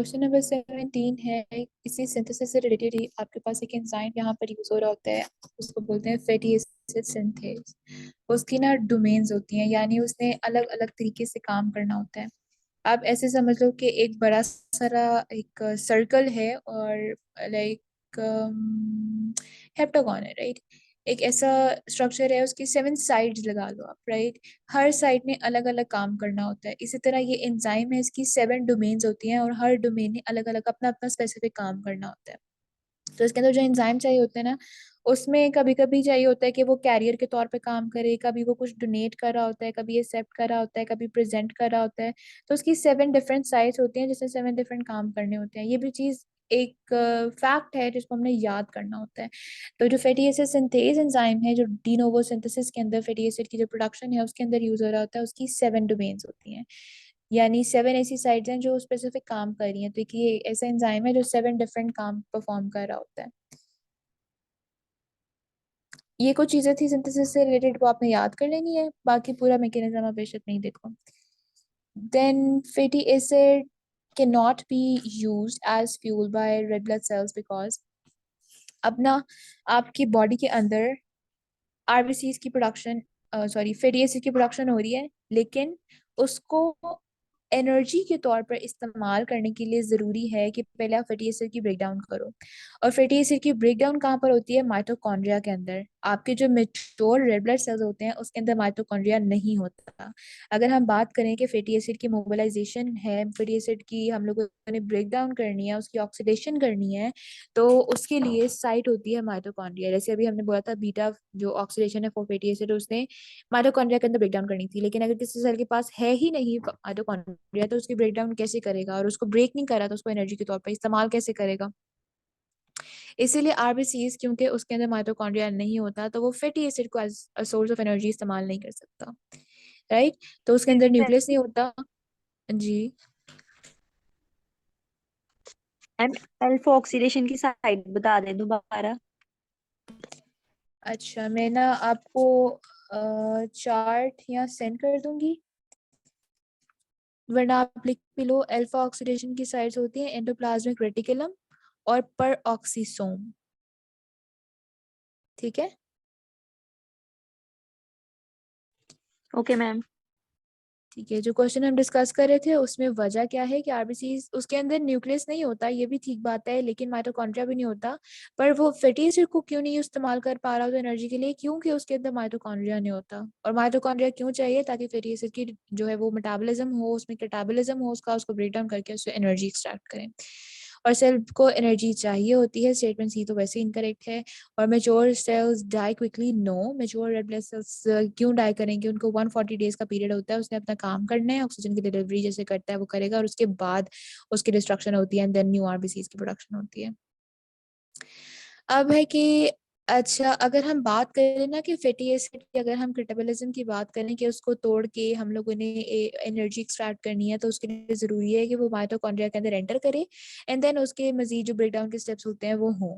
Question number 17 है, इसी synthesis से रिलेटेड ही आपके पास एक एंजाइम यहाँ पर यूज हो रहा होता है, उसको बोलते हैं फैटी एसिड सिंथेज। उसकी ना डोमेन्स होती हैं, यानी उसने अलग अलग तरीके से काम करना होता है। आप ऐसे समझ लो कि एक बड़ा सारा एक सर्कल है और लाइक हेप्टागन है, राइट। एक ऐसा स्ट्रक्चर है, उसकी 7 साइड्स लगा लो आप, राइट। हर साइड ने अलग अलग काम करना होता है। इसी तरह ये एंजाइम है, इसकी 7 डोमेन्स होती हैं और हर डोमेन ने अलग अलग अपना अपना स्पेसिफिक काम करना होता है। तो इसके अंदर जो एंजाइम चाहिए होते हैं ना, उसमें कभी कभी चाहिए होता है कि वो कैरियर के तौर पे काम करे, कभी वो कुछ डोनेट कर रहा होता है, कभी एक्सेप्ट कर रहा होता है, कभी प्रेजेंट कर रहा होता है। तो उसकी 7 डिफरेंट साइड्स होती हैं, जिसमें 7 डिफरेंट काम करने होते हैं। ये भी चीज एक फैक्ट है जिसको हमने याद करना होता है। तो जो फैटी एसिड सिंथेज एंजाइम है, जो डीनोवो सिंथेसिस के अंदर फैटी एसिड की जो प्रोडक्शन है उसके अंदर यूज हो रहा होता है, उसकी 7 डोमेन्स होती हैं। यानी 7 ऐसी साइड्स हैं जो स्पेसिफिक काम कर रही हैं। तो ये ऐसा एंजाइम है जो 7 डिफरेंट काम परफॉर्म कर रहा होता है। ये कुछ चीजें थी सिंथेसिस से रिलेटेड, वो आपने याद कर लेनी है, बाकी पूरा मैकेनिज्म आप बेशक नहीं देखो। Then fatty acid cannot be used as fuel by red blood cells because अब ना आपकी बॉडी के अंदर आरबीसीज की प्रोडक्शन, सॉरी फैटी एसिड की प्रोडक्शन हो रही है, लेकिन उसको एनर्जी के तौर पर इस्तेमाल करने के लिए ज़रूरी है कि पहले आप फैटी एसिड की ब्रेकडाउन करो। और फैटी एसिड की ब्रेकडाउन कहाँ पर होती है? माइटोकॉन्ड्रिया के अंदर। आपके जो मेच्योर रेड ब्लड सेल्स होते हैं उसके अंदर माइटोकॉन्ड्रिया नहीं होता। अगर हम बात करें कि फैटी एसिड की मोबिलाइजेशन है, फैटी एसिड की हम लोगों ने ब्रेकडाउन करनी है, उसकी ऑक्सीडेशन करनी है, तो उसके लिए साइट होती है माइटोकॉन्ड्रिया। जैसे अभी हमने बोला था, बीटा जो ऑक्सीडेशन है फॉर फैटी एसिड, उसने माइटोकॉन्ड्रिया के अंदर ब्रेकडाउन करनी थी। लेकिन अगर किसी सेल के पास है ही नहीं माइटोकॉन्ड्रिया, तो उसकी ब्रेकडाउन कैसे करेगा? और उसको ब्रेक नहीं करा तो उसको एनर्जी के तौर पर इस्तेमाल कैसे करेगा? इसीलिए आरबीसीज, क्योंकि उसके अंदर माइटोकॉन्ड्रिया नहीं होता, तो वो फैटी एसिड को एज सोर्स ऑफ एनर्जी इस्तेमाल नहीं कर सकता, राइट। तो उसके अंदर न्यूक्लियस नहीं होता। जी। मैम, अल्फा ऑक्सीडेशन की साइड बता दें दोबारा। अच्छा, मैं ना आपको चार्ट यहाँ सेंड कर दूंगी, वरना आप लिख भी लो। अल्फा ऑक्सीडेशन की साइड्स होती हैं एंडोप्लाज्मिक रेटिकुलम और पर ऑक्सीसोम। ठीक है। Okay ma'am. ठीक है, जो क्वेश्चन हम डिस्कस कर रहे थे उसमें वजह क्या है कि आरबीसी उसके अंदर न्यूक्लियस नहीं होता, ये भी ठीक बात है, लेकिन माइटोकॉन्ड्रिया भी नहीं होता। पर वो फैटी एसिड को क्यों नहीं इस्तेमाल कर पा रहा होता एनर्जी के लिए? क्योंकि उसके अंदर माइटोकॉन्ड्रिया नहीं होता। और माइटोकॉन्ड्रिया क्यों चाहिए? ताकि फैटी एसिड की जो है वो मेटाबॉलिज्म हो, उसमें कैटाबॉलिज्म हो उसका, उसको ब्रेक डाउन करके उससे एनर्जी एक्सट्रैक्ट करें। और सेल को एनर्जी चाहिए होती है, स्टेटमेंट सी तो वैसे ही इनकरेक्ट है। और mature cells die quickly, no. Mature red blood cells क्यों डाई करेंगे? उनको 140 डेज का पीरियड होता है, उसने अपना काम करना है, ऑक्सीजन की डिलीवरी जैसे करता है वो करेगा, और उसके बाद उसकी डिस्ट्रक्शन होती है एंड देन न्यू आरबीसीज की प्रोडक्शन होती है। अब है कि अच्छा, अगर हम बात करें ना कि फैटी एसिड की, अगर हम कैटाबॉलिज्म की बात करें कि उसको तोड़ के हम लोगों ने एनर्जी एक्सट्रैक्ट करनी है, तो उसके लिए ज़रूरी है कि वो माइटोकॉन्ड्रिया के अंदर एंटर करे एंड देन उसके मजीद जो ब्रेकडाउन के स्टेप्स होते हैं वो हों।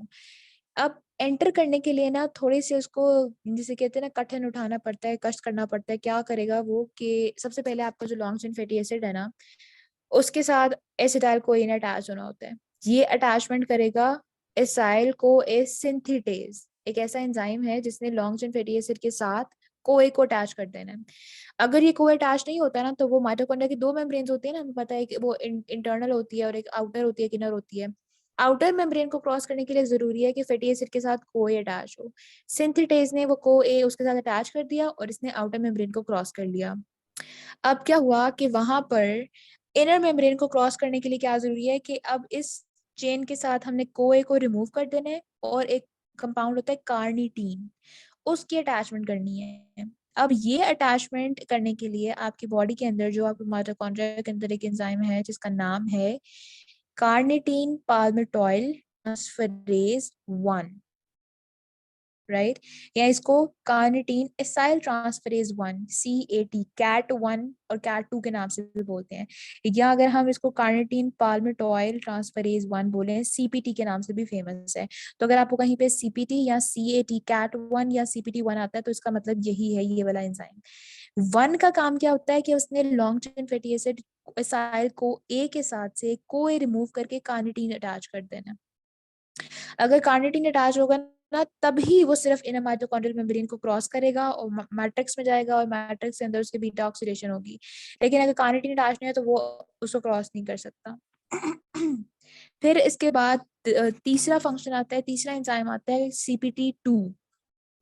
अब एंटर करने के लिए ना थोड़े से उसको, जिसे कहते हैं ना, कठिन उठाना पड़ता है, कष्ट करना पड़ता है। क्या करेगा वो कि सबसे पहले आपका जो लॉन्ग चेन फैटी एसिड है ना, उसके साथ एसिटाइल कोइन अटैच होना होता है। ये अटैचमेंट करेगा एसाइल को ए सिंथेटेज, एक ऐसा एंजाइम है जिसने लॉन्ग चेन फैटी एसिड के साथ कोए को अटैच कर देना है। अगर ये कोए अटैच नहीं होता ना, तो वो माइटोकॉन्ड्रिया की दो मेम्ब्रेन्स होती है ना, हमें पता है कि वो इंटरनल होती है और एक आउटर होती है, एक इनर होती है। आउटर मेम्ब्रेन को क्रॉस करने के लिए जरूरी है कि फैटी एसिड के साथ कोए अटैच हो। सिंथेटेज ने वो को ए उसके साथ अटैच कर दिया और इसने आउटर मेम्ब्रेन को क्रॉस कर लिया। अब क्या हुआ कि वहां पर इनर मेम्ब्रेन को क्रॉस करने के लिए क्या जरूरी है कि अब इस चेन के साथ हमने कोए को रिमूव कर देना है, और एक कंपाउंड होता है कार्निटीन, उसकी अटैचमेंट करनी है। अब ये अटैचमेंट करने के लिए आपकी बॉडी के अंदर जो आपके माइटोकॉन्ड्रिया के अंदर एक एंजाइम है जिसका नाम है कार्निटीन पाल्मिटॉइल ट्रांसफरेज 1, राइट। या इसको carnitine acyl transferase 1, CAT, CAT1 और CAT2 के नाम से भी बोलते हैं। या अगर हम इसको कार्निटीन पाल्मिटॉइल ट्रांसफरेज 1 बोले, CPT के नाम से भी फेमस है। तो अगर आपको कहीं पे CPT या CAT, CAT1 या CPT1 आता है, तो इसका मतलब यही है, ये वाला एंजाइम। वन का काम क्या होता है कि उसने long chain fatty acid acyl को ए के साथ से कोए रिमूव करके कार्निटीन अटैच कर देना। अगर कार्निटीन अटैच होगा ना, तभी वो सिर्फ इनर माइटोकॉन्ड्रियल मेम्ब्रेन को क्रॉस करेगा और मैट्रिक्स में जाएगा और मैट्रिक्स के अंदर उसकी बीटा ऑक्सीडेशन होगी। लेकिन अगर कार्निटीन अटैच नहीं है तो वो उसको क्रॉस नहीं कर सकता। फिर इसके बाद तीसरा फंक्शन आता है, तीसरा एंजाइम आता है CPT2।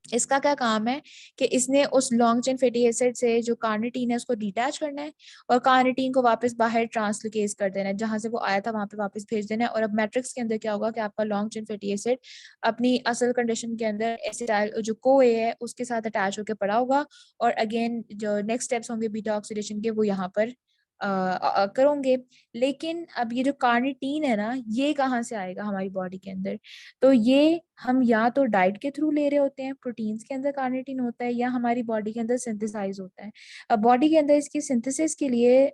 इसका क्या काम है कि इसने उस लॉन्ग चेन फैटी एसिड से जो कार्निटीन है उसको डिटैच करना है और कार्निटीन को वापस बाहर ट्रांसलोकेज कर देना है, जहां से वो आया था वहां पे वापस भेज देना है। और अब मैट्रिक्स के अंदर क्या होगा कि आपका लॉन्ग चेन फैटी एसिड अपनी असल कंडीशन के अंदर एसिटाइल जो CoA है उसके साथ अटैच होकर पड़ा होगा, और अगेन जो नेक्स्ट स्टेप्स होंगे बीटा ऑक्सीडेशन के वो यहाँ पर करोगे। लेकिन अब ये जो कार्निटीन है ना, ये कहाँ से आएगा हमारी बॉडी के अंदर? तो ये हम या तो डाइट के थ्रू ले रहे होते हैं, प्रोटीन्स के अंदर कार्निटीन होता है, या हमारी बॉडी के अंदर सिंथेसाइज होता है। अब बॉडी के अंदर इसकी सिंथेसिस के लिए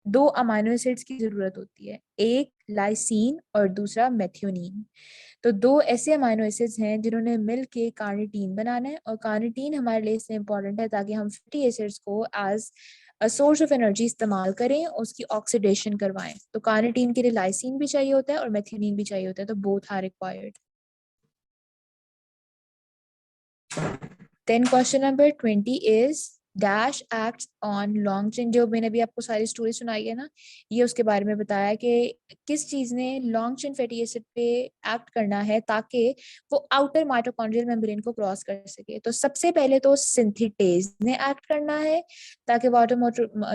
दो अमाइनो एसिड्स की जरूरत होती है, एक लाइसीन और दूसरा मेथियोनीन। तो दो ऐसे अमाइनो एसिड्स हैं जिन्होंने मिल के कार्निटीन बनाना है, और कार्निटीन हमारे लिए इसलिए इंपॉर्टेंट है ताकि हम फैटी एसिड्स को एज सोर्स ऑफ एनर्जी इस्तेमाल करें, उसकी ऑक्सीडेशन करवाएं। तो कार्निटीन के लिए लाइसीन भी चाहिए होता है और मेथियोनीन भी चाहिए होता है, तो both are required. Then question number 20 is dash act on long chain. जो मैंने अभी आपको सारी स्टोरी सुनाई है ना, ये उसके बारे में बताया कि किस चीज ने लॉन्ग चेन फैटी एसिड पे एक्ट करना है ताकि वो आउटर माइटोकॉन्ड्रियल मेम्ब्रेन को क्रॉस कर सके। तो सबसे पहले तो सिंथेटेज ने एक्ट करना है ताकि वाटर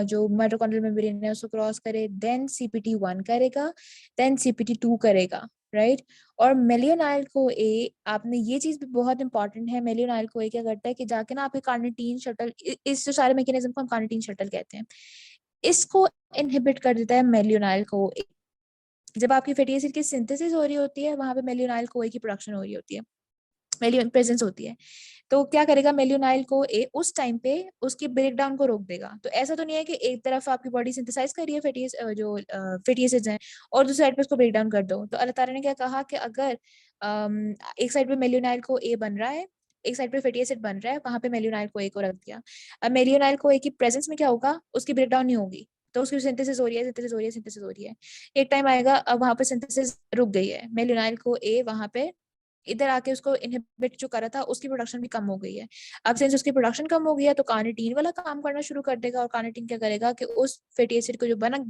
जो माइटोकॉन्ड्रियल मेम्ब्रेन है उसको क्रॉस करे। देन CPT1 करेगा, देन CPT2 करेगा, राइट। और मेलियोनाइल को ए, आपने ये चीज भी बहुत इंपॉर्टेंट है, मेलियोनाइल को ए क्या करता है कि जाके ना आपके कार्निटीन शटल, इस जो सारे मैकेनिज्म को हम कार्निटीन शटल कहते हैं, इसको इनहिबिट कर देता है मेलियोनाइल को ए। जब आपकी फैटी एसिड की सिंथेसिस हो रही होती है वहां पे मेलियोनाइल को ए की प्रोडक्शन हो रही होती है, मेलियन प्रेजेंस होती है। तो क्या करेगा मेलियोनाइल को ए, उस टाइम पे उसकी ब्रेक डाउन को रोक देगा। तो ऐसा तो नहीं है कि एक तरफ आपकी बॉडी सिंथेसाइज कर रही है जो फैटी एसिड्स हैं और दूसरी साइड पे उसको ब्रेक डाउन कर दो। तो अल्लाह ताला ने क्या कहा कि अगर एक साइड पे मेलियोनाइल को ए बन रहा है, एक साइड पे फैटी एसिड बन रहा है, वहां पे मेलियोनाइल को ए को रख दिया। अब मेलियोनाइल को ए की प्रेजेंस में क्या होगा, उसकी ब्रेक डाउन नहीं होगी, तो उसकी सिंथेसिस हो रही है, सिंथेसिस हो रही है, सिंथेसिस हो रही है। एक टाइम आएगा अब वहां पे सिंथेसिस रुक गई है, मेलियोनाइल को ए वहां पे इधर आके उसको इनहिबिट जो करा था उसकी प्रोडक्शन भी कम हो गई है। अब सिंस उसकी प्रोडक्शन कम हो गई है तो कार्निटीन वाला काम करना शुरू कर देगा, और कार्निटीन क्या करेगा कि उस फैटी एसिड को जो बन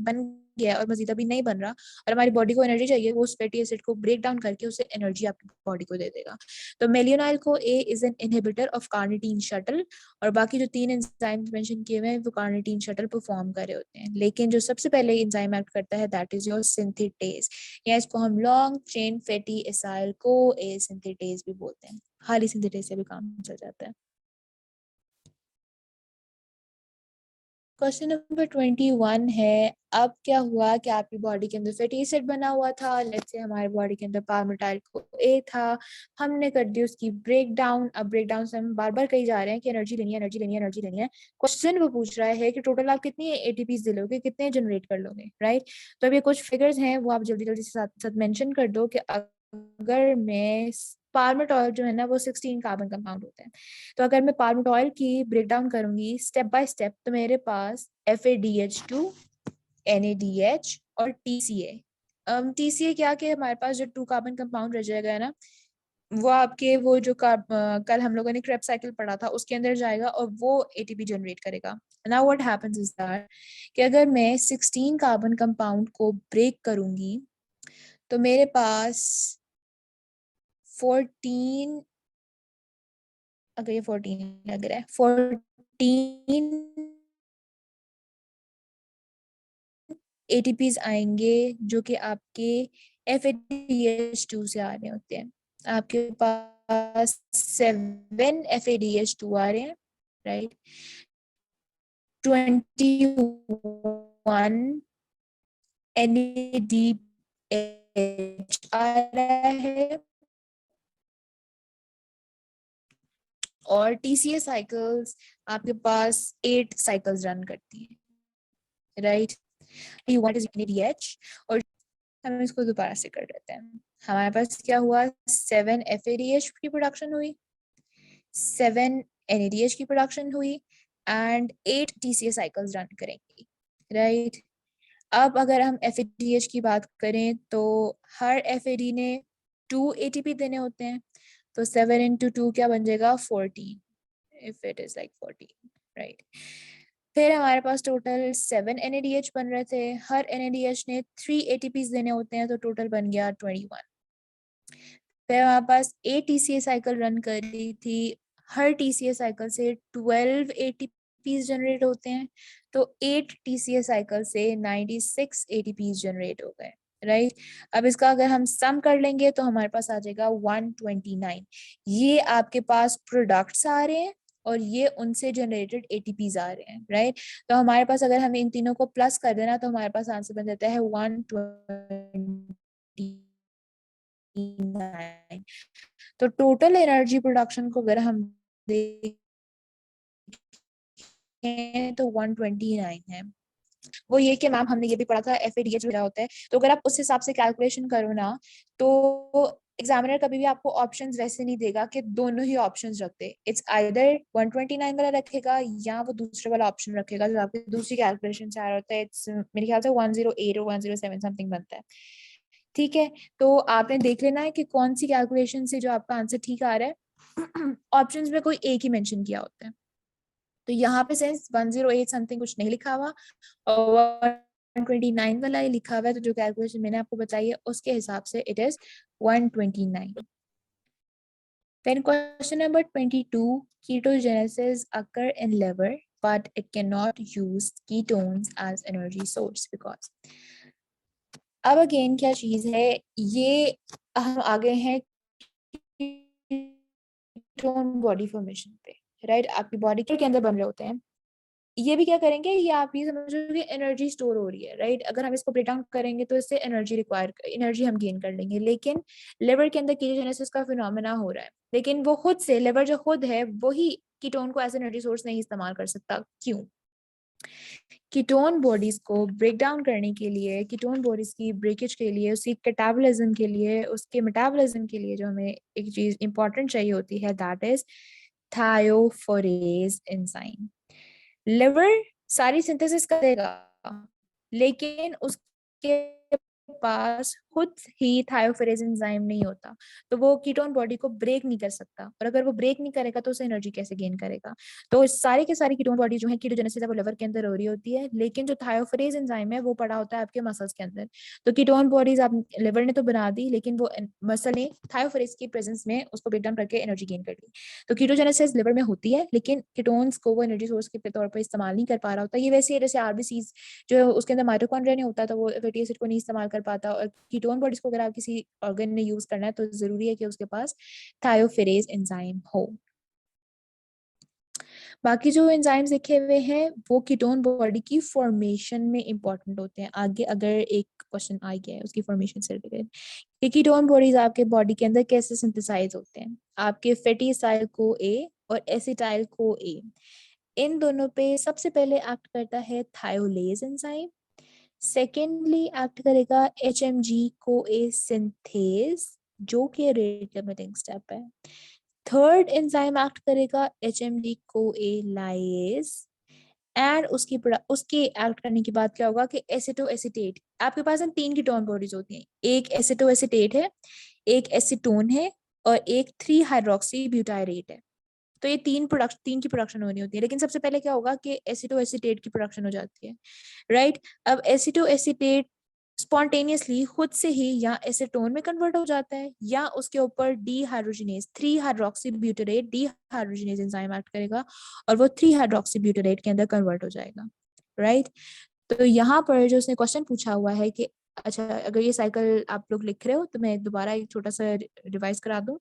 गया है और मजीद अभी नहीं बन रहा और हमारी बॉडी को एनर्जी चाहिए, वो उस फैटी एसिड को ब्रेक डाउन करके उसे एनर्जी आपकी बॉडी को दे देगा। तो मेलियोनाइल को A is an inhibitor of carnitine shuttle, और बाकी जो 3 एंजाइम्स मेंशन किए हुए हैं वो कार्निटीन शटल परफॉर्म कर रहे होते हैं। लेकिन जो सबसे पहले एंजाइम एक्ट करता है दैट इज योर सिंथेटेज, या इसको हम लॉन्ग चेन फैटी एसाइल को ए सिंथेटेज भी बोलते हैं। खाली सिंथेटेज से भी काम चल जाता है। क्वेश्चन नंबर 21 है, अब क्या हुआ कि आपकी बॉडी के अंदर फैटी एसिड बना हुआ था, लेट्स से हमारी बॉडी के अंदर पाल्मिटाइल को ए था, हमने कर दी उसकी ब्रेक डाउन। अब ब्रेक डाउन से हम बार बार कही जा रहे हैं कि एनर्जी लेनी है, एनर्जी लेनी है, एनर्जी लेनी है। क्वेश्चन वो पूछ रहा है कि टोटल आप कितनी ATPs दे लोगे, कितने जनरेट कर लोगे, राइट। तो अब ये कुछ फिगर्स हैं वो आप जल्दी जल्दी से साथ साथ मेंशन कर दो कि अगर मैं पाल्मिटॉइल जो है ना वो 16 कार्बन कंपाउंड होता है, तो अगर मैं पाल्मिटॉइल की ब्रेक डाउन करूंगी स्टेप बाय स्टेप तो मेरे पास FADH2, NADH और TCA। TCA क्या कि हमारे पास जो 2 कार्बन कंपाउंड रह जाएगा है ना, वो आपके वो जो कल हम लोगों ने क्रेब साइकिल पढ़ा था उसके अंदर जाएगा और वो ATP जनरेट करेगा। Now what happens is that कि अगर मैं 16 कार्बन कंपाउंड को ब्रेक करूंगी तो मेरे पास 14, अगर ये 14 लग रहा है, 14 ATPs आएंगे जो कि आपके FADH2 से आ रहे होते हैं। आपके पास 7 FADH2 आ रहे हैं, राइट। 21 NADH आ रहा है, और TCA साइकिल्स आपके पास 8 साइकिल्स रन करती है, राइट। U1 is NADH, और हम इसको दोबारा से कर लेते हैं। हमारे पास क्या हुआ, 7 FADH की प्रोडक्शन हुई, 7 NADH की प्रोडक्शन हुई, एंड 8 TCA साइकिल्स रन करेंगी, राइट। अब अगर हम FADH की बात करें तो हर FAD ने 2 ATP देने होते हैं, तो 7 into 2 क्या बन जाएगा 14, if it is like 14, right? फिर हमारे पास टोटल 7 NADH बन रहे थे, हर NADH ने 3 ATPs देने होते हैं, तो टोटल बन गया 21। फिर हमारे पास 8 TCA साइकिल रन कर रही थी, हर TCA साइकिल से 12 ATPs जनरेट होते हैं, तो 8 TCA साइकिल से 96 ATPs जनरेट हो गए, राइट? अब इसका अगर हम सम कर लेंगे तो हमारे पास आ जाएगा 129। ये आपके पास प्रोडक्ट्स आ रहे हैं और ये उनसे जनरेटेड ATPs आ रहे हैं, राइट? तो हमारे पास अगर हम इन तीनों को प्लस कर देना तो हमारे पास आंसर बन जाता है 129। तो टोटल एनर्जी प्रोडक्शन को अगर हम देखें तो 129 है। वो ये कि मैम हमने ये भी पढ़ा था FADH क्या होता है, तो अगर आप उस हिसाब से कैलकुलेशन करो ना तो एग्जामिनर कभी भी आपको ऑप्शंस वैसे नहीं देगा कि दोनों ही ऑप्शंस रखते, इट्स आइदर 129 वाला रखेगा या वो दूसरे वाला ऑप्शन रखेगा जो आपकी दूसरी कैलकुलेशन से आ रहा होता है। इट्स मेरे ख्याल से 108 और 107 समथिंग बनता है, ठीक है? तो आपने देख लेना है कि कौन सी कैलकुलेशन से जो आपका आंसर ठीक आ रहा है। ऑप्शंस में कोई एक ही मेंशन किया होता है, तो यहाँ पे सेंस 108 समथिंग कुछ नहीं लिखा हुआ और 129 वाला ही लिखा हुआ है, तो जो कैलकुलेशन मैंने आपको बताई है उसके हिसाब से it is 129। Then question number 22, ketogenesis occur in liver but it cannot use ketones as energy source because। अब अगेन क्या चीज है, ये हम आगे हैं कीटोन बॉडी फॉर्मेशन पे, राइट? आपकी बॉडी के अंदर बन रहे होते हैं, ये भी क्या करेंगे, ये आप ये समझो कि एनर्जी स्टोर हो रही है, राइट? अगर हम इसको ब्रेक डाउन करेंगे तो इससे एनर्जी हम गेन कर लेंगे, लेकिन लिवर के अंदर कीटोजेनेसिस का फिनोमेना हो रहा है, लेकिन वो खुद से लिवर जो खुद है वही कीटोन को एज एनर्जी सोर्स नहीं इस्तेमाल कर सकता। क्यों? कीटोन बॉडीज को ब्रेक डाउन करने के लिए, कीटोन बॉडीज की ब्रेकेज के लिए, उसकी कैटाबॉलिज्म के लिए, उसके मेटाबॉलिज्म के लिए जो हमें एक चीज इंपॉर्टेंट चाहिए होती है, दैट इज थायोफोरेज एंजाइम। लिवर सारी सिंथेसिस करेगा लेकिन उसके पास खुद ही थायोफेरेज एंजाइम नहीं होता, तो वो कीटोन बॉडी को ब्रेक नहीं कर सकता, और अगर वो ब्रेक नहीं करेगा तो उसे एनर्जी कैसे गेन करेगा? तो सारे के सारी कीटोन बॉडी जो है कीटोजेनेसिस है वो लिवर के अंदर हो रही होती है, लेकिन जो थायोफेरेज एंजाइम है वो पड़ा होता है आपके मसल्स के अंदर। तो कीटोन बॉडीज आप लिवर ने तो बना दी, लेकिन वो मसल ने थायोफेरेज की प्रेजेंस में उसको ब्रेक डाउन करके एनर्जी गेन कर ली। तो कीटोजेनेसिस लिवर में होती है, लेकिन कीटोन्स को वो एनर्जी सोर्स के तौर पर इस्तेमाल नहीं कर पा रहा होता। ये वैसे ही जैसे आरबीसीज जो है उसके अंदर माइटोकॉन्ड्रिया नहीं होता, तो वो फैटी एसिड को नहीं इस्तेमाल कर पाता, और कीटोन बॉडीज को अगर आप किसी ऑर्गन में यूज करना है तो जरूरी है कि उसके पास थायोफेरेज एंजाइम हो। बाकी जो एंजाइम्स लिखे हुए हैं वो कीटोन बॉडी की फॉर्मेशन में इंपॉर्टेंट होते हैं। आगे अगर एक क्वेश्चन आ गया है उसकी फॉर्मेशन से रिलेटेड कि कीटोन बॉडीज आपके बॉडी के अंदर कैसे सिंथेसाइज होते हैं, आपके फैटी एसिटाइल को ए और एसिटाइल को ए, इन दोनों पे सबसे पहले एक्ट करता है थायोलेज एंजाइम, सेकेंडली एक्ट करेगा HMG को ए सिंथेज जो कि रेट लिमिटिंग स्टेप है, थर्ड एंजाइम एक्ट करेगा HMG को ए लाइएज, एंड उसके एक्ट करने के बाद क्या होगा कि एसिटोएसिटेट, आपके पास ना 3 कीटोन बॉडीज होती हैं, एक एसिटोएसिटेट है, एक एसीटोन है और एक 3 हाइड्रोक्सी ब्यूटायरेट है। तो ये तीन की प्रोडक्शन होनी होती है, लेकिन सबसे पहले क्या होगा कि एसिटोएसिटेट की प्रोडक्शन हो जाती है, राइट? अब एसिटोएसिटेट स्पॉन्टेनियसली खुद से ही या एसीटोन में कन्वर्ट हो जाता है या उसके ऊपर dehydrogenase 3 hydroxybutyrate dehydrogenase enzyme act करेगा और वो 3 हाइड्रोक्सी ब्यूटेरेट के अंदर कन्वर्ट हो जाएगा, राइट? तो यहाँ पर जो उसने क्वेश्चन पूछा हुआ है कि अच्छा अगर ये साइकिल आप लोग लिख रहे हो तो मैं दोबारा एक छोटा सा रिवाइज करा दूं।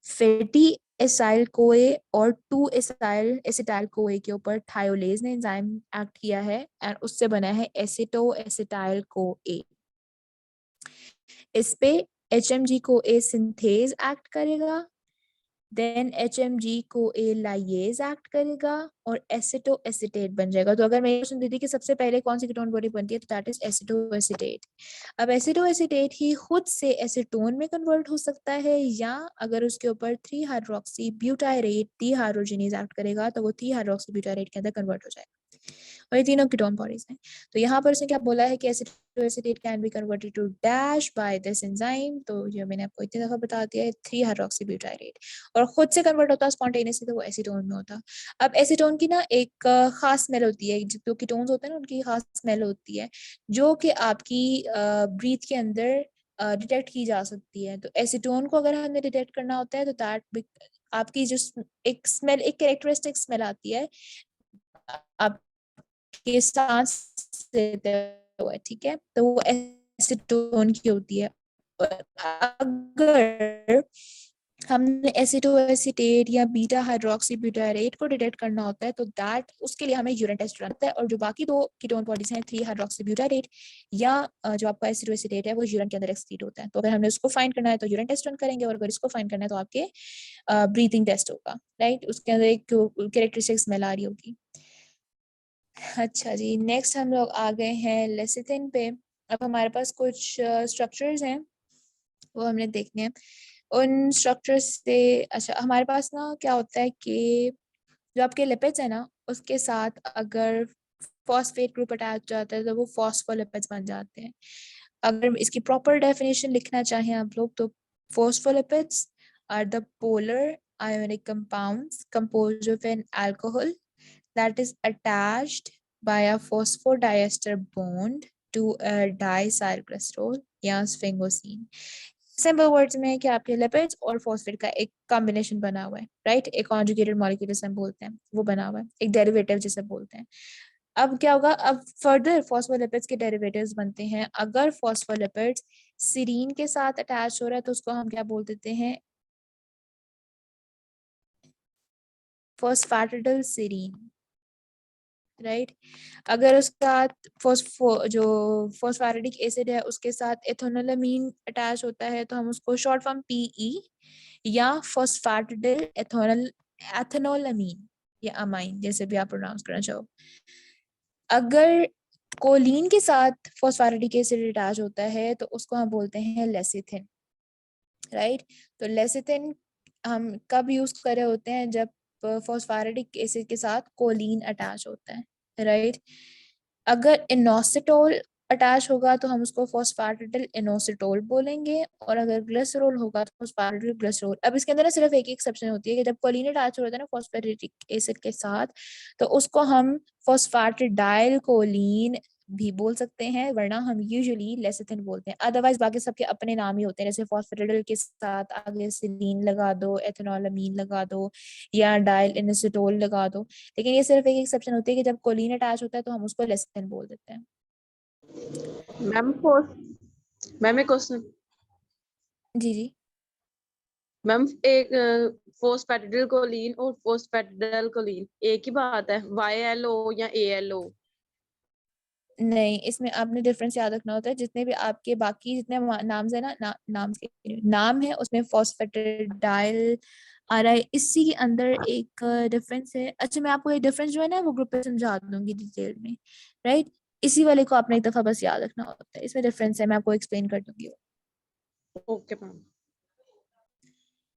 फैटी एसाइल कोए और 2 एसाइल एसिटाइल कोए के ऊपर थायोलेज ने एंजाइम एक्ट किया है एंड उससे बना है एसिटो एसिटाइल कोए। इस पे HMG को ए सिंथेज एक्ट करेगा, देन HMG को ए लाइएज एक्ट करेगा और एसिटो एसिटेट बन जाएगा। तो अगर मैं क्वेश्चन देती कि सबसे पहले कौन सी कीटोन बॉडी बनती है तो दैट इज एसिटो एसिटेट। अब एसिटो एसिटेट ही खुद से एसीटोन में कन्वर्ट हो सकता है या अगर उसके ऊपर 3 hydroxy butyrate D hydrogenase act करेगा तो वो 3 हाइड्रोक्सी ब्यूटायरेट के अंदर कन्वर्ट हो जाएगा। और ये तीनों कीटोन बॉडीज हैं। तो यहाँ पर उसने क्या बोला है कि acetoacetate can be converted to dash by this enzyme. तो ये मैंने आपको इतनी दफा बता दिया है, 3 हाइड्रोक्सीब्यूटाइरेट, और खुद से कन्वर्ट होता है स्पॉन्टेनियसली, तो वो एसीटोन में होता। अब एसीटोन की ना एक खास स्मेल होती है, जो कीटोन्स होते हैं ना उनकी खास स्मेल होती है, जो कि आपकी ब्रीथ के अंदर डिटेक्ट की जा सकती है। तो एसीटोन को अगर हमें डिटेक्ट करना होता है तो दैट आपकी जो एक स्मेल, एक कैरेक्टरिस्टिक स्मेल आती है आपके सांस लेते हुए, ठीक है, तो वो एसीटोन की होती है। और अगर हमने एसिटोएसिटेट या बीटा हाइड्रोक्सी ब्यूटारेट को डिटेक्ट करना होता है तो दैट उसके लिए हमें यूरिन टेस्ट करना होता है। और जो बाकी दो कीटोन बॉडीज हैं, 3 हाइड्रोक्सी ब्यूटारेट या जो आपका एसिटोएसिटेट है, वो यूरिन के अंदर एक्सक्रीट होता है। तो अगर हमने उसको फाइंड करना है तो यूरिन टेस्ट रन करेंगे, और अगर इसको फाइंड करना है तो आपके ब्रीथिंग टेस्ट होगा, राइट। उसके अंदर एक कैरेक्टरिस्टिक स्मेल आ रही होगी। अच्छा जी, नेक्स्ट हम लोग आ गए हैं लेसिथिन पे। अब हमारे पास कुछ स्ट्रक्चर्स हैं, वो हमने देखने हैं। उन स्ट्रक्चर्स से अच्छा, हमारे पास ना क्या होता है कि जो आपके लिपिड्स है ना, उसके साथ अगर फॉस्फेट ग्रुप अटैच जाता है तो वो फॉस्फोलिपिड्स बन जाते हैं। अगर इसकी प्रॉपर डेफिनेशन लिखना चाहें आप लोग तो phospholipids are the polar ionic compounds composed of an alcohol that is attached by a phosphodiester bond to a diacylglycerol या sphingosine। सिंपल वर्ड्स में है कि आपके लिपिड्स और फॉस्फेट का एक कॉम्बिनेशन बना हुआ है, राइट। एक कॉन्जुगेटेड मॉलिक्यूल जिसे हम बोलते हैं वो बना हुआ है, एक डेरिवेटिव जिसे बोलते हैं। अब क्या होगा, अब फर्दर फॉस्फोलिपिड्स के डेरिवेटिव्स बनते हैं। अगर फॉस्फोलिपिड्स सीरीन के साथ अटैच हो रहा है तो उसको हम क्या बोल देते हैं, फॉस्फेटिडिल सीरीन, राइट। अगर उसका जो फॉस्फेटिडिक एसिड है उसके साथ एथोनोलामीन अटैच होता है तो हम उसको शॉर्ट फॉर्म पीई या फॉस्फेटिडिल एथेनोलामीन या अमाइन, जैसे भी आप प्रोनाउंस करना चाहो। अगर कोलिन के साथ फॉस्फेटिडिक एसिड अटैच होता है तो उसको हम बोलते हैं लेसिथिन, राइट। तो लेसिथिन हम कब यूज कर रहे होते हैं, जब फॉस्फेटिडिक एसिड के साथ कोलिन अटैच होता है, राइट। अगर इनोसिटोल अटैच होगा तो हम उसको फॉस्फेटिडिल इनोसिटोल बोलेंगे, और अगर ग्लिसरॉल होगा तो फॉस्फेटिडिल ग्लिसरॉल। अब इसके अंदर ना सिर्फ एक एक्सेप्शन होती है कि जब कोलिन अटैच हो जाता है ना फॉस्फेटिडिक एसिड के साथ, तो उसको हम फॉस्फेटिडाइल कोलिन भी बोल सकते हैं, वरना हम यूजुअली लेसिथिन बोलते हैं। अदरवाइज बाकी सबके अपने नाम ही होते हैं, जैसे फॉस्फेटिडिल के साथ आगे सिलीन लगा दो, एथेनोलामीन लगा दो, या डाइल इनोसिटोल लगा दो। लेकिन ये सिर्फ एक एक्सेप्शन होती है कि जब कोलिन अटैच होता है तो हम उसको लेसिथिन बोल देते हैं। मैम मैम एक क्वेश्चन। जी जी। मैम एक फोस्फेटिडिल कोलीन और फोस्फेटिडिल कोलीन एक ही बात है, YLO या ALO? नहीं, इसमें आपने डिफरेंस याद रखना होता है। जितने भी आपके बाकी जितने नाम्स है ना, नाम है उसमें फॉस्फेटिडाइल आ रहा है, इसी के अंदर एक डिफरेंस है। अच्छा, मैं आपको ये डिफरेंस जो है ना वो ग्रुप पे समझा दूंगी डिटेल में, राइट। इसी वाले को आपने एक दफा बस याद रखना होता है, इसमें डिफरेंस है, मैं आपको एक्सप्लेन कर दूंगी। Okay ma'am.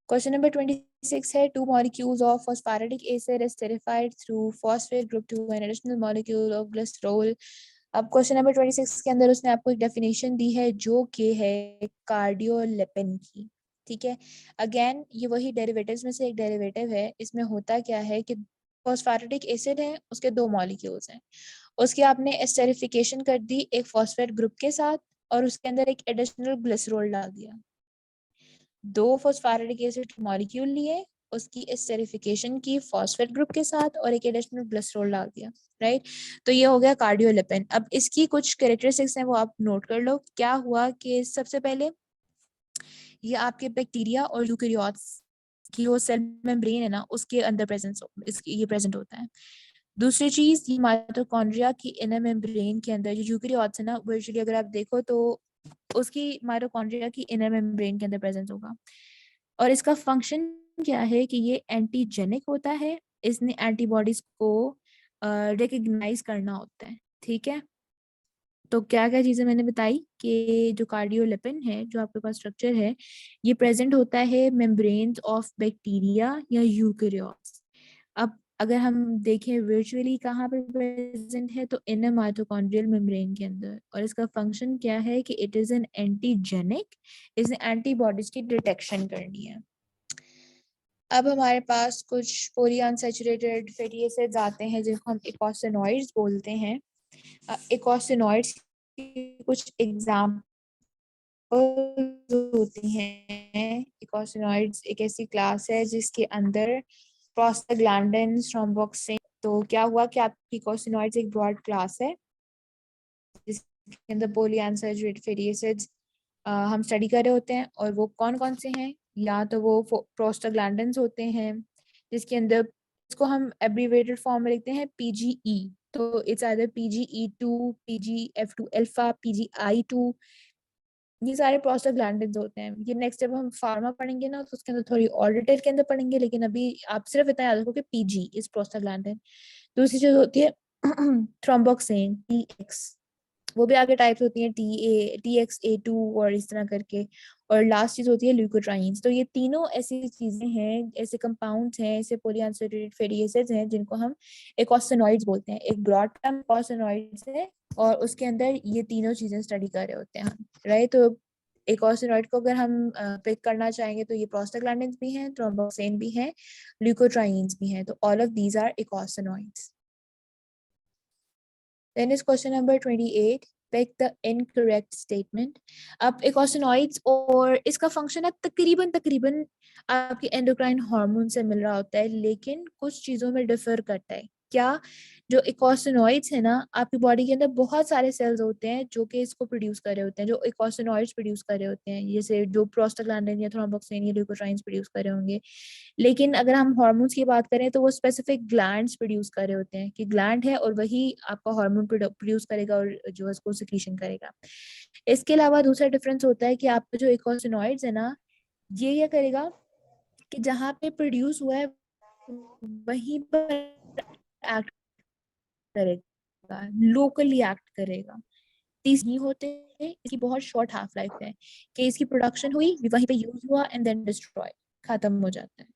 क्वेश्चन नंबर 26 है, two molecules of phosphatidic acid is esterified through phosphate group to an additional molecule of glycerol. अब क्वेश्चन नंबर 26 के अंदर उसने आपको एक डेफिनेशन दी है जो कि है कार्डियोलिपिन की, ठीक है। अगेन ये वही डेरिवेटिव्स में से एक डेरिवेटिव है। इसमें होता क्या है कि फॉस्फेटिडिक एसिड है, उसके 2 मॉलिक्यूल्स हैं, उसकी आपने एस्टेरिफिकेशन कर दी एक फॉस्फेट ग्रुप के साथ, और उसके अंदर एक एडिशनल ग्लिसरॉल डाल दिया। 2 फॉस्फेटिडिक एसिड मॉलिक्यूल लिए, उसकी एस्टेरिफिकेशन की फॉस्फेट ग्रुप के साथ, और एक एडिशनल ग्लिसरॉल डाल दिया, राइट। तो ये हो गया कार्डियोलिपिन। अब इसकी कुछ कैरेक्टरिस्टिक्स हैं वो आप नोट कर लो। क्या हुआ कि सबसे पहले ये आपके बैक्टीरिया और यूकेरियोट्स की वो सेल मेम्ब्रेन है ना उसके अंदर प्रेजेंस ये प्रेजेंट होता है। दूसरी चीज, ये माइटोकॉन्ड्रिया की इनर मेम्ब्रेन के अंदर जो यूकेरियोट्स है ना, वर्चुअली अगर आप देखो तो उसकी माइटोकॉन्ड्रिया की इनर मेम्ब्रेन के अंदर प्रेजेंस होगा। और इसका फंक्शन क्या है कि ये एंटीजेनिक होता है, इसने एंटीबॉडीज को रिकग्नाइज करना होता है, ठीक है। तो क्या क्या चीजें मैंने बताई कि जो कार्डियोलिपिन है, जो आपके पास स्ट्रक्चर है, ये प्रेजेंट होता है मेम्ब्रेन्स ऑफ बैक्टीरिया या यूकेरियोट्स। अब अगर हम देखें वर्चुअली कहाँ पर प्रेजेंट है तो इनर माइटोकॉन्ड्रियल मेम्ब्रेन के अंदर, और इसका फंक्शन क्या है कि इट इज एन एंटीजेनिक, इसने एंटीबॉडीज की डिटेक्शन करनी है। अब हमारे पास कुछ पोली अनसैचुरेटेड फैटी एसिड्स आते हैं जिनको हम इकोसिनॉइड्स बोलते हैं। इकोसिनॉइड्स की कुछ एग्जाम्पल्स होती हैं। इकोसिनॉइड्स एक ऐसी क्लास है जिसके अंदर प्रोस्टाग्लैंडिन्स, थ्रोम्बोक्सिन, तो क्या हुआ कि आपकी इकोसिनॉइड्स एक ब्रॉड क्लास है जिसके अंदर पोली अनसैचुरेटेड फैटी एसिड्स हम स्टडी कर रहे होते हैं, और वो कौन कौन से हैं, या तो वो प्रोस्टाग्लैंडिन्स होते हैं जिसके अंदर, इसको हम एब्रीवेटेड फॉर्म में लिखते हैं PGE, तो it's either PGE2, PGF2 alpha, PGI2, ये सारे प्रोस्टाग्लैंडिन्स होते हैं। ये नेक्स्ट जब हम फार्मा पढ़ेंगे ना तो उसके अंदर थोड़ी और डिटेल के अंदर पढ़ेंगे, लेकिन अभी आप सिर्फ इतना याद रखो कि PG इज प्रोस्टाग्लैंडिन। दूसरी चीज होती है थ्रोम्बोक्सिन, TX, वो भी आगे टाइप्स होती हैं, TXA2 और इस तरह करके। और लास्ट चीज होती है ल्यूकोट्राइन्स। तो ये तीनों ऐसी चीजें हैं, ऐसे कंपाउंड्स हैं, ऐसे पॉलीअनसैचुरेटेड फैटी एसिड्स हैं जिनको हम इकोसिनॉइड्स बोलते हैं। एक ब्रॉड टर्म इकोसिनॉइड्स है और उसके अंदर ये तीनों चीजें स्टडी कर रहे होते हैं हम, राइट। तो इकोसिनॉइड को अगर हम पिक करना चाहेंगे तो ये प्रोस्टाग्लैंडिन्स भी हैं, थ्रोम्बोक्सिन भी हैं, ल्यूकोट्राइन्स भी हैं, तो all of these are eicosanoids. Then is question number 28. Pick the incorrect statement. अब इकोसिनॉइड्स और इसका फंक्शन है तकरीबन तकरीबन आपके एंडोक्राइन हार्मोन से मिल रहा होता है, लेकिन कुछ चीजों में डिफर करता है। क्या? जो इकोसिनॉइड्स है ना, आपकी बॉडी के अंदर बहुत सारे सेल्स होते हैं जो कि इसको प्रोड्यूस कर रहे होते हैं, जो इकोसिनॉइड्स प्रोड्यूस कर रहे होते हैं, जैसे जो प्रोस्टाग्लैंडिन या थ्रोम्बोक्सिन या ल्यूकोट्राइन्स प्रोड्यूस कर रहे होंगे। लेकिन अगर हम हार्मोन्स की बात करें तो वो स्पेसिफिक ग्लैंड्स प्रोड्यूस कर रहे होते हैं, कि ग्लैंड है और वही आपका हार्मोन प्रोड्यूस करेगा और जो है उसको सिक्रीशन करेगा। इसके अलावा दूसरा डिफरेंस होता है कि आपका जो इकोसिनॉइड्स है ना, ये क्या करेगा कि जहाँ पे प्रोड्यूस हुआ है वहीं पर एक्ट करेगा, लोकली एक्ट करेगा। तीस नहीं होते, इसकी बहुत शॉर्ट हाफ लाइफ है, कि इसकी प्रोडक्शन हुई, वहीं पे यूज हुआ एंड देन डिस्ट्रॉय, खत्म हो जाता है।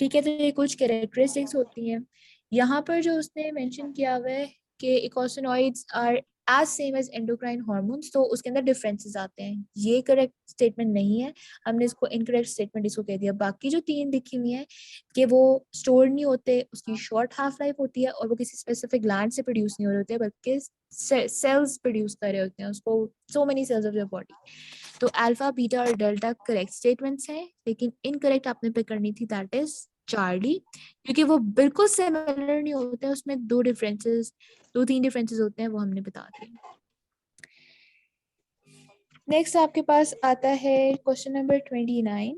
ठीक है, तो ये कुछ कैरेक्टरिस्टिक्स होती हैं। यहाँ पर जो उसने मेंशन किया हुआ है कि eicosanoids are as same as endocrine hormones, तो उसके अंदर डिफरेंसेस आते हैं। ये करेक्ट स्टेटमेंट नहीं है, हमने इसको इनकरेक्ट स्टेटमेंट इसको कह दिया। बाकी जो तीन लिखी हुई हैं कि वो स्टोर नहीं होते, उसकी शॉर्ट हाफ लाइफ होती है, और वो किसी स्पेसिफिक ग्लैंड से प्रोड्यूस नहीं हो रहे होते बल्कि सेल्स प्रोड्यूस कर रहे होते हैं उसको, so many cells of your body. तो अल्फा, बीटा और डेल्टा करेक्ट स्टेटमेंट्स हैं, लेकिन इनकरेक्ट आपने पिक करनी थी, दैट इज चार्ली, क्योंकि वो बिल्कुल सिमिलर नहीं होते हैं, उसमें दो तीन डिफरेंसेस होते हैं, वो हमने बता दिए। नेक्स्ट आपके पास आता है क्वेश्चन नंबर 29।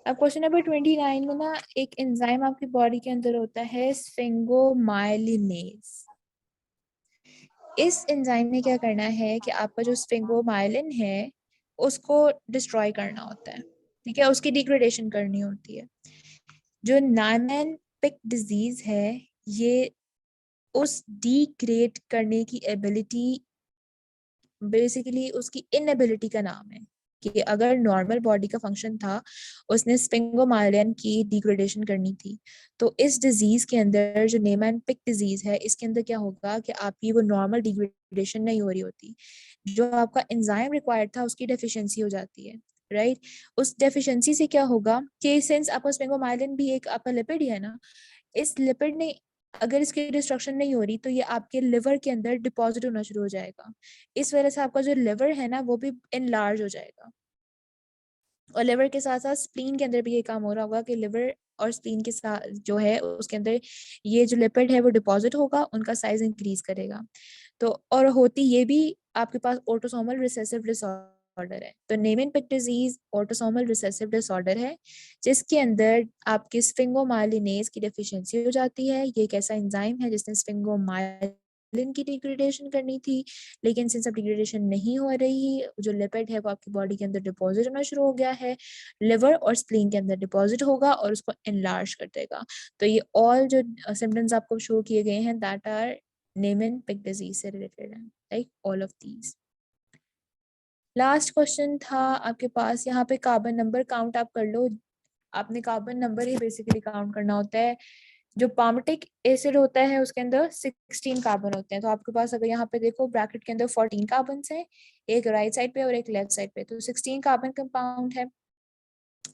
अब क्वेश्चन नंबर 29 में ना एक एंजाइम आपकी बॉडी के अंदर होता है स्फिंगोमाइलिनेज। इस एंजाइम ने क्या करना है कि आपका जो स्फिंगोमाइलिन है उसको डिस्ट्रॉय करना होता है, ठीक है, उसकी डिग्रेडेशन करनी होती है। जो नाइमैन पिक डिजीज है, ये उस डिग्रेड करने की एबिलिटी, बेसिकली उसकी इनएबिलिटी का नाम है, कि अगर नॉर्मल बॉडी का फंक्शन था, उसने स्फिंगोमाइलिन की डिग्रेडेशन करनी थी, तो इस डिजीज के अंदर जो नेमैन पिक डिजीज है, इसके अंदर क्या होगा कि आपकी वो नॉर्मल डिग्रेडेशन नहीं हो रही होती, जो आपका एंजाइम रिक्वायर्ड था उसकी डेफिशिएंसी हो जाती है, राइट। उस डेफिशिएंसी से क्या होगा कि सिंस आपका स्फिंगोमाइलिन भी एक आपका लिपिड ही है ना, इस लिपिड ने अगर इसकी डिस्ट्रक्शन नहीं हो रही तो ये आपके लिवर के अंदर डिपॉजिट होना शुरू हो जाएगा। इस वजह से आपका जो लिवर है ना वो भी इनलार्ज हो जाएगा, और लिवर के साथ साथ स्प्लीन के अंदर भी ये काम हो रहा होगा कि लिवर और स्प्लीन के साथ जो है उसके अंदर ये जो लिपिड है वो डिपॉजिट होगा, उनका साइज इंक्रीज करेगा। तो और होती ये भी आपके पास ऑटोसोमल रिसेसिव डिसऑर्डर है। तो Niemann Pick disease autosomal recessive disorder है जिसके अंदर आपके स्फिंगोमाइलिनेज की डेफिशिएंसी हो जाती है। ये एक ऐसा एंजाइम है जिसने स्फिंगोमाइलिन की डिग्रेडेशन करनी थी, लेकिन सिंस अब डिग्रेडेशन नहीं हो रही, जो लिपिड है वो आपकी बॉडी के अंदर डिपॉजिट होना शुरू हो गया है, लिवर और स्प्लीन के अंदर डिपॉजिट होगा और उसको एनलार्ज कर देगा। तो ये ऑल जो सिम्टम्स आपको शो किए गए हैं दैट आर नेमैन पिक डिजीज से रिलेटेड है, like all of these. Last question था आपके पास, यहाँ पे कार्बन नंबर काउंट आप कर लो, आपने कार्बन नंबर ही बेसिकली काउंट करना होता है। जो पार्मिटिक एसिड होता है उसके अंदर 16 कार्बन होते हैं। तो आपके पास अगर यहाँ पे देखो ब्रैकेट के अंदर 14 कार्बन है, एक राइट साइड पे और एक लेफ्ट साइड पे, तो 16 कार्बन कंपाउंड है।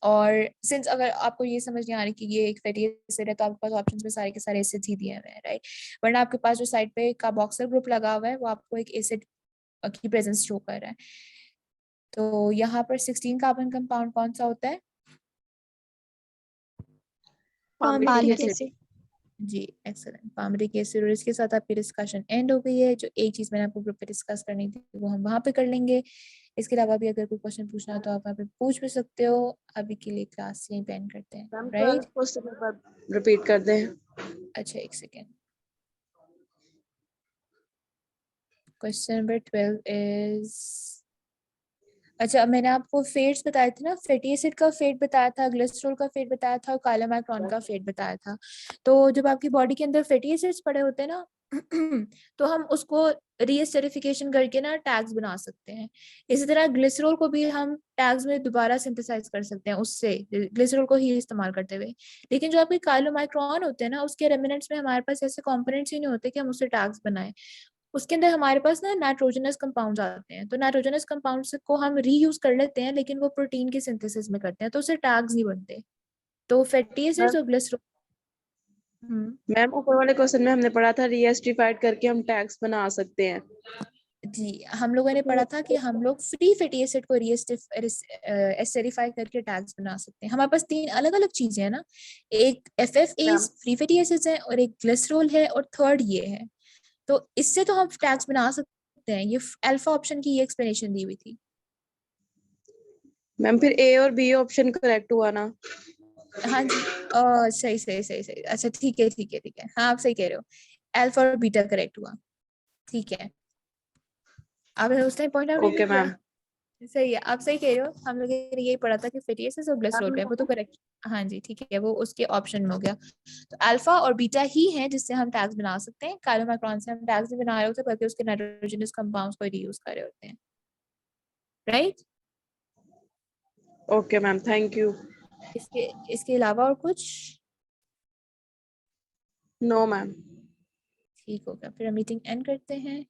और सिंस अगर आपको ये समझ नहीं आ रही कि ये एक फैटी एसिड है, तो आपके पास ऑप्शंस में सारे के सारे एसिड्स ही दिए हुए हैं, राइट। वरना आपके पास जो साइड पे कार्बोक्सिल ग्रुप लगा हुआ है वो आपको एक एसिड की प्रेजेंस शो कर रहा है। तो यहाँ पर 16 कार्बन कंपाउंड कौन सा होता है? Palmitic acid. एसिड। जी, एक्सेलेंट, पामरिक एसिड। और इसके साथ आपकी डिस्कशन एंड हो गई है। जो एक चीज मैंने आपको ग्रुप पे डिस्कस करनी थी वो हम वहाँ पे कर लेंगे। इसके अलावा भी अगर कोई क्वेश्चन पूछना हो तो आप वहाँ पे पूछ भी सकते हो। अभी के लिए क्लास यहीं पे एंड करते हैं, मैम राइट? 12 क्वेश्चन एक बार रिपीट कर दें। अच्छा, एक सेकेंड। क्वेश्चन नंबर 12 इज, अच्छा मैंने आपको फेट्स बताए थे ना, फैटी एसिड का फेट बताया था, ग्लिसरॉल का फेट बताया था और कालामाइक्रोन का फेट बताया था। तो जब आपकी बॉडी के अंदर फैटी एसिड्स पड़े होते हैं ना तो हम उसको रीएस्टरिफिकेशन करके ना टैग्स बना सकते हैं। इसी तरह ग्लिसरॉल को भी हम टैग्स में दोबारा सिंथेसाइज कर सकते हैं उससे, ग्लिसरॉल को ही इस्तेमाल करते हुए। लेकिन जो आपके कालोमाइक्रोन होते हैं ना, उसके रेमिनेंट्स में हमारे पास ऐसे कंपोनेंट्स ही नहीं होते कि हम उससे टैग्स बनाएं। उसके अंदर हमारे पास ना नाइट्रोजनस कंपाउंड्स आते हैं। तो नाइट्रोजनस कंपाउंड्स को हम रीयूज कर लेते हैं, लेकिन वो प्रोटीन की सिंथेसिस में करते हैं, तो उससे टैग्स नहीं बनते। तो फैटी एसिड्स और ग्लिसरॉल। मैम ऊपर वाले क्वेश्चन में हमने पढ़ा था रीएस्टिफाइड करके हम टैग्स बना सकते हैं। जी, हम लोगों ने पढ़ा था कि हम लोग फ्री फैटी एसिड को रीएस्टरिफाई करके टैग्स बना सकते हैं। हमारे पास 3 अलग अलग चीजें हैं ना, एक FFAs फ्री फैटी एसिड्स है, और एक ग्लिसरॉल है, और थर्ड ये है। तो इससे तो हम टैग्स बना सकते हैं। ये अल्फा ऑप्शन की ये एक्सप्लेनेशन दी हुई थी। मैम फिर ए और बी ऑप्शन करेक्ट हुआ ना? हाँ जी, सही सही सही सही। अच्छा ठीक है ठीक है ठीक है, हाँ आप सही कह रहे हो। अल्फा और बीटा करेक्ट हुआ, ठीक है। आपने उस टाइम पॉइंट आउट नहीं ओके किया। मैम। सही है, आप सही कह रहे हो। हम लोग ने यही पढ़ा था कि फैटी एसिड्स और ग्लिसरॉल का है, वो तो करेक्ट। हाँ जी ठीक है, वो उसके ऑप्शन में हो गया। तो अल्फा और बीटा ही है जिससे हम टैग्स बना सकते हैं। कालोमाइक्रोन से हम टैग्स नहीं बना रहे होते, बल्कि उसके नाइट्रोजनस कंपाउंड्स को रीयूज कर रहे होते हैं, right. Okay ma'am, thank you. इसके इसके अलावा और कुछ? No ma'am. ठीक होगा, फिर हम मीटिंग एंड करते हैं।